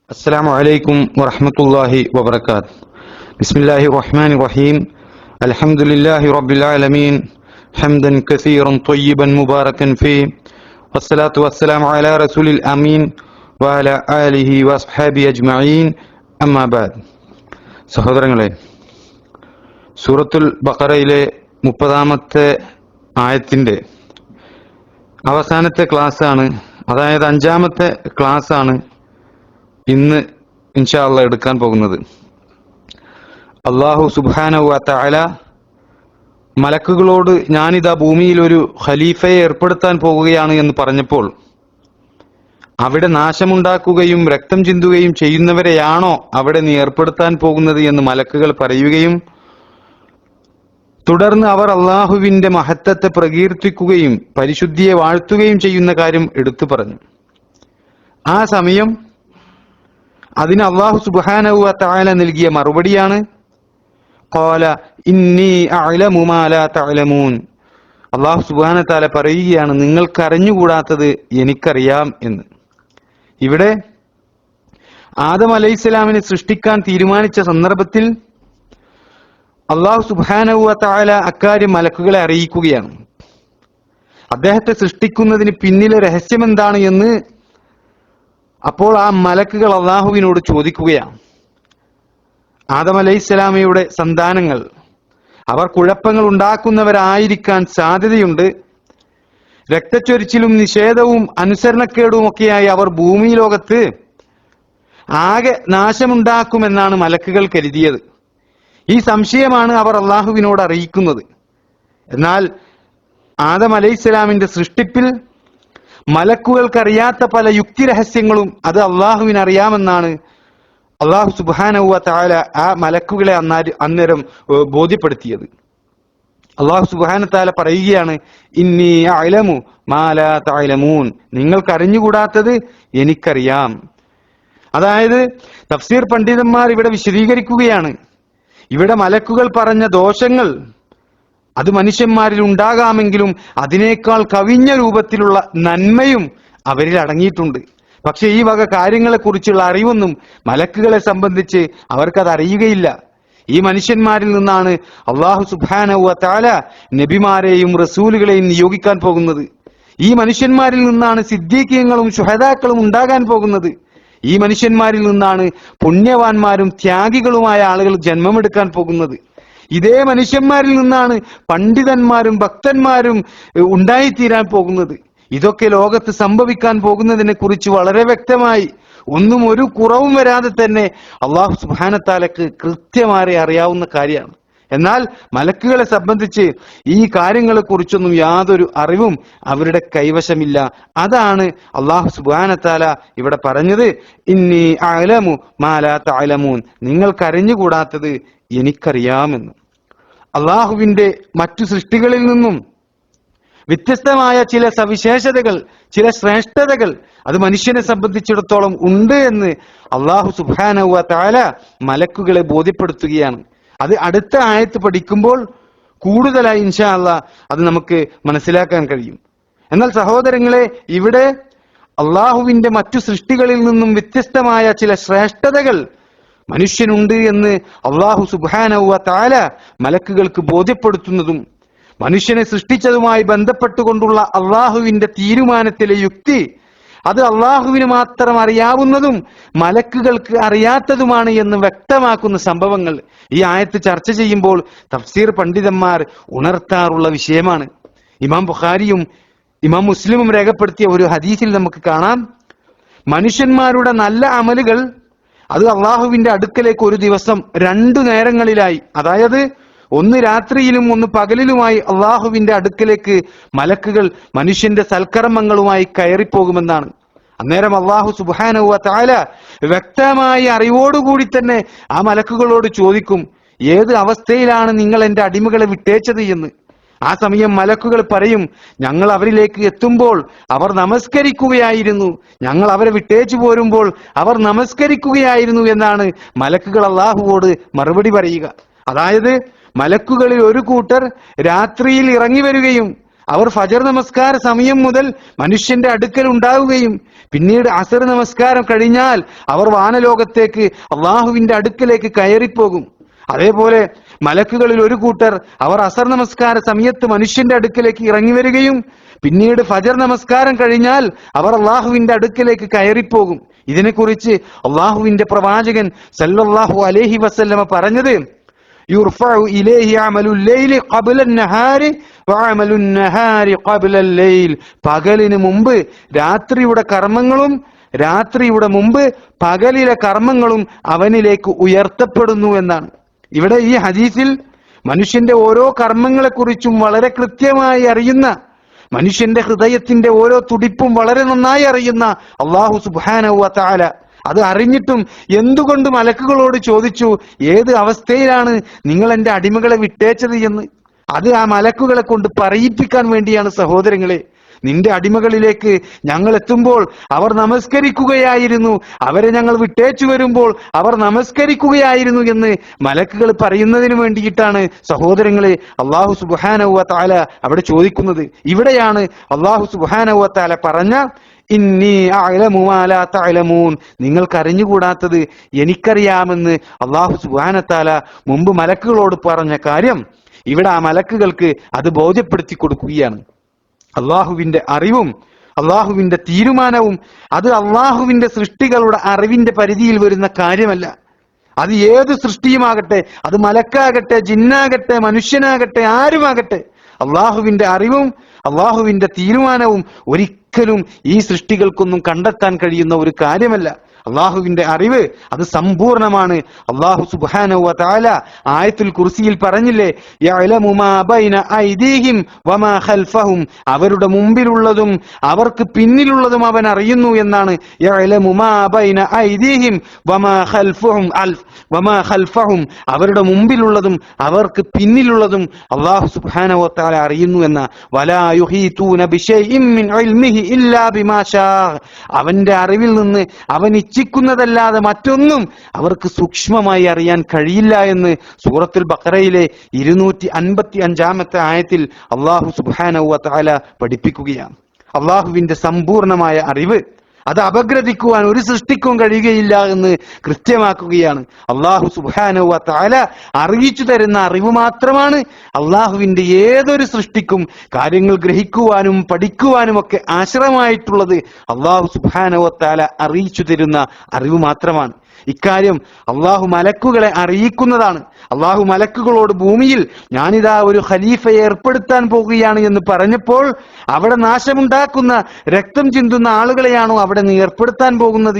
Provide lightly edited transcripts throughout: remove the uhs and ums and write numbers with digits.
السلام عليكم ورحمة الله وبركاته. بسم الله الرحمن الرحيم. الحمد لله رب العالمين حمدا كثيرا طيبا مباركا فيه والصلاة والسلام على رسول الأمين وعلى آله وأصحابه أجمعين أما بعد. സഹോദരങ്ങളെ, സൂറത്തുൽ ബഖറയിലെ 30-ാമത്തെ ആയത്തിന്റെ അവസാനത്തെ ക്ലാസ്സാണ്, അതായത് 5-ാമത്തെ ക്ലാസ്സാണ് ഇന്ന് ഇൻഷാ അല്ലാഹ് എടുക്കാൻ പോകുന്നത്. അല്ലാഹു സുബ്ഹാനഹു വ തആല മലക്കുകളോട് ഞാനിതാ ഭൂമിയിൽ ഒരു ഖലീഫയെ ഏർപ്പെടുത്താൻ പോകുകയാണ് എന്ന് പറഞ്ഞപ്പോൾ അവിടെ നാശമുണ്ടാക്കുകയും രക്തം ചിന്തുകയും ചെയ്യുന്നവരെയാണോ അവിടെ നീ ഏർപ്പെടുത്താൻ പോകുന്നത് എന്ന് മലക്കുകൾ പറയുകയും തുടർന്ന് അവർ അള്ളാഹുവിന്റെ മഹത്വത്തെ പ്രകീർത്തിക്കുകയും പരിശുദ്ധിയെ വാഴ്ത്തുകയും ചെയ്യുന്ന കാര്യം എടുത്തു പറഞ്ഞു. ആ സമയം അതിന് അല്ലാഹു സുബ്ഹാനഹു വ തആല നൽകിയ മറുപടിയാണ് ഖാല ഇന്നി അഅലമു മാ ലാ തഅലമൂൻ. അല്ലാഹു സുബ്ഹാനഹു വ തആല പറയുകയാണ്, നിങ്ങൾക്ക് അറിഞ്ഞുകൂടാത്തത് എനിക്കറിയാം എന്ന്. ഇവിടെ ആദം അലൈഹിസ്സലാമിനെ സൃഷ്ടിക്കാൻ തീരുമാനിച്ച സന്ദർഭത്തിൽ അല്ലാഹു സുബ്ഹാനഹു വ തആല അക്കാര്യം മലക്കുകളെ അറിയിക്കുകയാണ്. അദ്ദേഹത്തെ സൃഷ്ടിക്കുന്നതിന് പിന്നിലെ രഹസ്യം എന്താണ് എന്ന് അപ്പോൾ ആ മലക്കുകൾ അള്ളാഹുവിനോട് ചോദിക്കുകയാണ്. ആദം അലൈഹിസ്സലാമയുടെ സന്താനങ്ങൾ അവർ കുഴപ്പങ്ങൾ ഉണ്ടാക്കുന്നവരായിരിക്കാൻ സാധ്യതയുണ്ട്. രക്തച്ചൊരിച്ചിലും നിഷേധവും അനുസരണക്കേടുമൊക്കെയായി അവർ ഭൂമി ലോകത്ത് ആകെ നാശമുണ്ടാക്കുമെന്നാണ് മലക്കുകൾ കരുതിയത്. ഈ സംശയമാണ് അവർ അള്ളാഹുവിനോട് അറിയിക്കുന്നത്. എന്നാൽ ആദം അലൈഹിസ്സലാമിന്റെ സൃഷ്ടിപ്പിൽ മലക്കുകൾക്കറിയാത്ത പല യുക്തിരഹസ്യങ്ങളും അത് അള്ളാഹുവിന് അറിയാമെന്നാണ് അള്ളാഹു സുബ്ഹാനഹു വ തആല ആ മലക്കുകളെ അന്നേരം ബോധ്യപ്പെടുത്തിയത്. അള്ളാഹു സുബ്ഹാനഹു വ തആല പറയുകയാണ്, ഇന്നി അഅലമു മാ ലാ തഅലമൂൻ, നിങ്ങൾക്ക് അറിഞ്ഞുകൂടാത്തത് എനിക്കറിയാം. അതായത് തഫ്സീർ പണ്ഡിതന്മാർ ഇവിടെ വിശദീകരിക്കുകയാണ്, ഇവിടെ മലക്കുകൾ പറഞ്ഞ ദോഷങ്ങൾ അത് മനുഷ്യന്മാരിൽ ഉണ്ടാകാമെങ്കിലും അതിനേക്കാൾ കവിഞ്ഞ രൂപത്തിലുള്ള നന്മയും അവരിൽ അടങ്ങിയിട്ടുണ്ട്. പക്ഷെ ഈ വക കാര്യങ്ങളെക്കുറിച്ചുള്ള അറിവൊന്നും മലക്കുകളെ സംബന്ധിച്ച് അവർക്കത് അറിയുകയില്ല. ഈ മനുഷ്യന്മാരിൽ നിന്നാണ് അല്ലാഹു സുബ്ഹാനഹു വ തആല നബിമാരെയും റസൂലുകളെയും നിയോഗിക്കാൻ പോകുന്നത്. ഈ മനുഷ്യന്മാരിൽ നിന്നാണ് സിദ്ദീഖീങ്ങളും ശുഹദാക്കളും ഉണ്ടാകാൻ പോകുന്നത്. ഈ മനുഷ്യന്മാരിൽ നിന്നാണ് പുണ്യവാന്മാരും ത്യാഗികളുമായ ആളുകൾ ജന്മമെടുക്കാൻ പോകുന്നത്. ഇതേ മനുഷ്യന്മാരിൽ നിന്നാണ് പണ്ഡിതന്മാരും ഭക്തന്മാരും ഉണ്ടായിത്തീരാൻ പോകുന്നത്. ഇതൊക്കെ ലോകത്ത് സംഭവിക്കാൻ പോകുന്നതിനെ കുറിച്ച് വളരെ വ്യക്തമായി ഒന്നും ഒരു കുറവും വരാതെ തന്നെ അല്ലാഹു സുബ്ഹാനഹു വ തആലക്ക് കൃത്യമായി അറിയാവുന്ന കാര്യമാണ്. എന്നാൽ മലക്കുകളെ സംബന്ധിച്ച് ഈ കാര്യങ്ങളെ കുറിച്ചൊന്നും യാതൊരു അറിവും അവരുടെ കൈവശമില്ല. അതാണ് അല്ലാഹു സുബ്ഹാനഹു വ തആല ഇവിടെ പറഞ്ഞത്, ഇന്നി അഅലമു മാ ലാ തഅലമൂൻ, നിങ്ങൾക്ക് അറിഞ്ഞുകൂടാത്തത് എനിക്കറിയാമെന്ന്. അള്ളാഹുവിന്റെ മറ്റു സൃഷ്ടികളിൽ നിന്നും വ്യത്യസ്തമായ ചില സവിശേഷതകൾ, ചില ശ്രേഷ്ഠതകൾ അത് മനുഷ്യനെ സംബന്ധിച്ചിടത്തോളം ഉണ്ട് എന്ന് അല്ലാഹു സുബ്ഹാനഹു വ തആല മലക്കുകളെ ബോധ്യപ്പെടുത്തുകയാണ്. അത് അടുത്ത ആയത്ത് പഠിക്കുമ്പോൾ കൂടുതലായി ഇൻഷാ അല്ലാഹ് അത് നമുക്ക് മനസ്സിലാക്കാൻ കഴിയും. എന്നാൽ സഹോദരങ്ങളെ, ഇവിടെ അള്ളാഹുവിന്റെ മറ്റു സൃഷ്ടികളിൽ നിന്നും വ്യത്യസ്തമായ ചില ശ്രേഷ്ഠതകൾ മനുഷ്യനുണ്ട് എന്ന് അല്ലാഹു സുബ്ഹാനഹു വ തആല മലക്കുകൾക്ക് ബോധ്യപ്പെടുത്തുന്നതും മനുഷ്യനെ സൃഷ്ടിച്ചതുമായി ബന്ധപ്പെട്ടുകൊണ്ടുള്ള അള്ളാഹുവിന്റെ തീരുമാനത്തിലെ യുക്തി അത് അള്ളാഹുവിന് മാത്രം അറിയാവുന്നതും മലക്കുകൾക്ക് അറിയാത്തതുമാണ് എന്ന് വ്യക്തമാക്കുന്ന സംഭവങ്ങൾ ഈ ആയത്ത് ചർച്ച ചെയ്യുമ്പോൾ തഫ്സീർ പണ്ഡിതന്മാർ ഉണർത്താറുള്ള വിഷയമാണ്. ഇമാം ബുഖാരിയും ഇമാം മുസ്ലിമും രേഖപ്പെടുത്തിയ ഒരു ഹദീസിൽ നമുക്ക് കാണാം, മനുഷ്യന്മാരുടെ നല്ല അമലുകൾ അത് അള്ളാഹുവിന്റെ അടുക്കലേക്ക് ഒരു ദിവസം 2 നേരങ്ങളിലായി, അതായത് ഒന്ന് രാത്രിയിലും ഒന്ന് പകലിലുമായി അള്ളാഹുവിന്റെ അടുക്കലേക്ക് മലക്കുകൾ മനുഷ്യന്റെ സൽക്കർമ്മങ്ങളുമായി കയറിപ്പോകുമെന്നാണ്. അന്നേരം അല്ലാഹു സുബ്ഹാനഹു വ തആല വ്യക്തമായ അറിവോടുകൂടി തന്നെ ആ മലക്കുകളോട് ചോദിക്കും, ഏത് അവസ്ഥയിലാണ് നിങ്ങൾ എന്റെ അടിമകളെ വിട്ടേച്ചത് എന്ന്. ആ സമയം മലക്കുകൾ പറയും, ഞങ്ങൾ അവരിലേക്ക് എത്തുമ്പോൾ അവർ നമസ്കരിക്കുകയായിരുന്നു, ഞങ്ങൾ അവരെ വിട്ടേച്ചു പോരുമ്പോൾ അവർ നമസ്കരിക്കുകയായിരുന്നു എന്നാണ് മലക്കുകൾ അള്ളാഹുവോട് മറുപടി പറയുക. അതായത് മലക്കുകളിൽ ഒരു കൂട്ടർ രാത്രിയിൽ ഇറങ്ങി വരികയും അവർ ഫജർ നമസ്കാര സമയം മുതൽ മനുഷ്യന്റെ അടുക്കൽ ഉണ്ടാവുകയും പിന്നീട് അസർ നമസ്കാരം കഴിഞ്ഞാൽ അവർ വാനലോകത്തേക്ക് അള്ളാഹുവിന്റെ അടുക്കലേക്ക് കയറിപ്പോകും. അതേപോലെ മലക്കുകളിൽ ഒരു കൂട്ടർ അവർ അസർ നമസ്കാര സമയത്ത് മനുഷ്യന്റെ അടുക്കലേക്ക് ഇറങ്ങി വരികയും പിന്നീട് ഫജർ നമസ്കാരം കഴിഞ്ഞാൽ അവർ അള്ളാഹുവിന്റെ അടുക്കലേക്ക് കയറിപ്പോകും. ഇതിനെക്കുറിച്ച് അള്ളാഹുവിന്റെ പ്രവാചകൻ സല്ലല്ലാഹു അലൈഹി വസല്ലമ പറഞ്ഞത്, യുർഫഉ ഇലൈഹി അമലുൽ ലൈലി ഖബ്ലൻ നഹാരി വഅമലുൻ നഹാരി ഖബ്ലൽ ലൈൽ. പകലിന് മുമ്പ് രാത്രിയുടെ കർമ്മങ്ങളും രാത്രിയുടെ മുമ്പ് പകലിലെ കർമ്മങ്ങളും അവനിലേക്ക് ഉയർത്തപ്പെടുന്നു എന്നാണ്. ഇവിടെ ഈ ഹദീസിൽ മനുഷ്യന്റെ ഓരോ കർമ്മങ്ങളെക്കുറിച്ചും വളരെ കൃത്യമായി അറിയുന്ന, മനുഷ്യന്റെ ഹൃദയത്തിന്റെ ഓരോ തുടിപ്പും വളരെ നന്നായി അറിയുന്ന അല്ലാഹു സുബ്ഹാനഹു വ തആല അത് അറിഞ്ഞിട്ടും എന്തുകൊണ്ട് മലക്കുകളോട് ചോദിച്ചു, ഏത് അവസ്ഥയിലാണ് നിങ്ങൾ എന്റെ അടിമകളെ വിട്ടേച്ചത് എന്ന്? അത് ആ മലക്കുകളെ കൊണ്ട് പറയിപ്പിക്കാൻ വേണ്ടിയാണ് സഹോദരങ്ങളെ. നിന്റെ അടിമകളിലേക്ക് ഞങ്ങൾ എത്തുമ്പോൾ അവർ നമസ്കരിക്കുകയായിരുന്നു, അവരെ ഞങ്ങൾ വിട്ടേച്ചു വരുമ്പോൾ അവർ നമസ്കരിക്കുകയായിരുന്നു എന്ന് മലക്കുകൾ പറയുന്നതിന് വേണ്ടിയിട്ടാണ് സഹോദരങ്ങളെ അല്ലാഹു സുബ്ഹാനഹു വ തആല അവിടെ ചോദിക്കുന്നത്. ഇവിടെയാണ് അല്ലാഹു സുബ്ഹാനഹു വ തആല പറഞ്ഞ ഇന്നി അഅലമു മാ ലാ തഅലമൂൻ, നിങ്ങൾക്ക് അറിഞ്ഞുകൂടാത്തത് എനിക്കറിയാമെന്ന് അല്ലാഹു സുബ്ഹാനഹു വ തആല മുമ്പ് മലക്കുകളോട് പറഞ്ഞ കാര്യം ഇവിടെ ആ മലക്കുകൾക്ക് അത് ബോധ്യപ്പെടുത്തി കൊടുക്കുകയാണ്. അള്ളാഹുവിന്റെ അറിവും അള്ളാഹുവിന്റെ തീരുമാനവും അത് അള്ളാഹുവിന്റെ സൃഷ്ടികളുടെ അറിവിന്റെ പരിധിയിൽ വരുന്ന കാര്യമല്ല. അത് ഏത് സൃഷ്ടിയുമാകട്ടെ, അത് മലക്കാകട്ടെ, ജിന്നാകട്ടെ, മനുഷ്യനാകട്ടെ, ആരുമാകട്ടെ, അള്ളാഹുവിന്റെ അറിവും അള്ളാഹുവിന്റെ തീരുമാനവും ഒരിക്കലും ഈ സൃഷ്ടികൾക്കൊന്നും കണ്ടെത്താൻ കഴിയുന്ന ഒരു കാര്യമല്ല. അള്ളാഹുവിന്റെ അറിവ് അത് സമ്പൂർണമാണ്. അള്ളാഹു സുബ്ഹാനഹു വ തആല ആയത്തുൽ കുർസിയിൽ പറഞ്ഞില്ലേ, യഅലമു മാ ബൈന ഐദീഹിം വമാ ഖൽഫഹും, അവരുടെ മുമ്പിലുള്ളതും അവർക്ക് പിന്നിലുള്ളതും അവൻ അറിയുന്നു എന്നാണ്. യഅലമു മാ ബൈന ഐദീഹിം വമാ ഖൽഫഹും, അവരുടെ മുമ്പിലുള്ളതും അവർക്ക് പിന്നിലുള്ളതും അള്ളാഹു സുബ്ഹാനഹു വ തആല അറിയുന്നു എന്ന. വലാ യുഹീതൂന ബിശൈഇൻ മിൻ ഇൽമിഹി ഇല്ലാ ബിമാ ശാ, അവന്റെ അറിവിൽ നിന്ന് അവൻ ഇച്ഛിക്കുന്നതല്ലാതെ മറ്റൊന്നും അവർക്ക് സൂക്ഷ്മമായി അറിയാൻ കഴിയില്ല എന്ന് സൂറത്തുൽ ബഖറയിലെ 255-ാമത്തെ ആയത്തിൽ അല്ലാഹു സുബ്ഹാനഹു വ തആല പഠിപ്പിക്കുകയാണ്. അള്ളാഹുവിന്റെ സമ്പൂർണമായ അറിവ് അത് അപഗ്രഥിക്കുവാൻ ഒരു സൃഷ്ടിക്കും കഴിയുകയില്ല എന്ന് കൃത്യമാക്കുകയാണ്. അല്ലാഹു സുബ്ഹാനഹു വ തആല അറിയിച്ചു തരുന്ന അറിവ് മാത്രമാണ് അള്ളാഹുവിന്റെ ഏതൊരു സൃഷ്ടിക്കും കാര്യങ്ങൾ ഗ്രഹിക്കുവാനും പഠിക്കുവാനും ഒക്കെ ആശ്രയമായിട്ടുള്ളത്. അല്ലാഹു സുബ്ഹാനഹു വ തആല അറിയിച്ചു തരുന്ന അറിവ് മാത്രമാണ്. ഇക്കാര്യം അള്ളാഹു മലക്കുകളെ അറിയിക്കുന്നതാണ്. അള്ളാഹു മലക്കുകളോട് ഭൂമിയിൽ ഞാനിതാ ഒരു ഖലീഫയെ ഏർപ്പെടുത്താൻ പോകുകയാണ് എന്ന് പറഞ്ഞപ്പോൾ അവിടെ നാശമുണ്ടാക്കുന്ന, രക്തം ചിന്തുന്ന ആളുകളെയാണോ അവിടെ നീ ഏർപ്പെടുത്താൻ പോകുന്നത്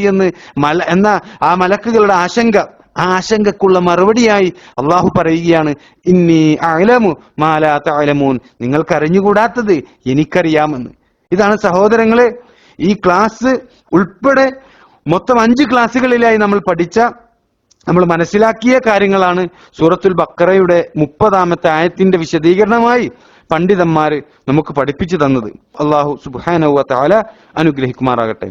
എന്ന ആ മലക്കുകളുടെ ആശങ്ക, ആ ആശങ്കക്കുള്ള മറുപടിയായി അള്ളാഹു പറയുകയാണ്, ഇന്നി അഅലമു മാ ലാ തഅലമൂൻ, നിങ്ങൾക്ക് അറിഞ്ഞുകൂടാത്തത് എനിക്കറിയാമെന്ന്. ഇതാണ് സഹോദരങ്ങളെ ഈ ക്ലാസ് ഉൾപ്പെടെ മൊത്തം 5 ക്ലാസ്സുകളിലായി നമ്മൾ മനസ്സിലാക്കിയ കാര്യങ്ങളാണ് സൂറത്തുൽ ബഖറയുടെ 30-ാമത്തെ ആയത്തിന്റെ വിശദീകരണമായി പണ്ഡിതന്മാര് നമുക്ക് പഠിപ്പിച്ചു തന്നത്. അല്ലാഹു സുബ്ഹാനഹു വ തആല അനുഗ്രഹിക്കുമാറാകട്ടെ.